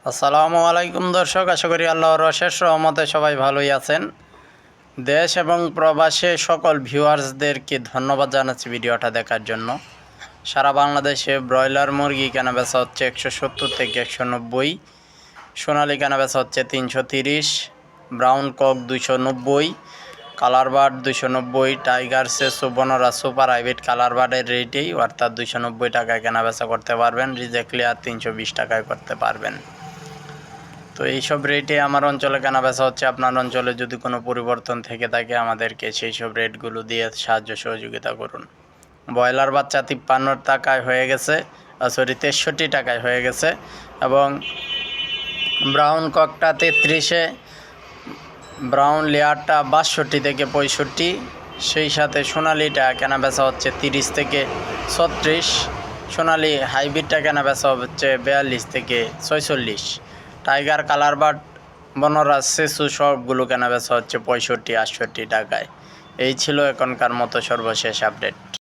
আসসালামু আলাইকুম দর্শক, আশা করি আল্লাহর অশেষ রহমতে সবাই ভালোই আছেন। দেশ এবং প্রবাসে সকল ভিউয়ার্সদেরকে ধন্যবাদ জানাচ্ছি ভিডিওটা দেখার জন্য। সারা বাংলাদেশে ব্রয়লার মুরগি কেনাবেচা হচ্ছে 170 থেকে 190, সোনালি কেনাবেচা হচ্ছে 330, brown cock 290, colour bird 290, tiger সেসু বনরা সুপার হাইব্রিড কালার বার্ডের রেটেই অর্থাৎ 290 টাকায় কেনাবেচা করতে পারবেন। রিজেক্ট ক্লিয়ার 320 টাকায় করতে পারবেন। তো এইসব রেটে আমার অঞ্চলে কেনাবেচা হচ্ছে। আপনার অঞ্চলে যদি কোনো পরিবর্তন থেকে থাকে আমাদেরকে সেই সব রেটগুলো দিয়ে সাহায্য সহযোগিতা করুন। ব্রয়লার বাচ্চা 53 টাকায় হয়ে গেছে, 63 টাকায় হয়ে গেছে, এবং ব্রাউন ককটা 33-এ, ব্রাউন লেয়ারটা 62 থেকে 65, সেই সাথে সোনালিটা কেনাবেচা হচ্ছে 30 থেকে 36, সোনালি হাইব্রিডটা কেনাবেচা হচ্ছে 42 থেকে 46, টাইগার কালার বার্ড বনরাজ সেসু সবগুলো কেনাবেচা হচ্ছে 65-68 টাকায়। এই ছিল এখনকার মতো সর্বশেষ আপডেট।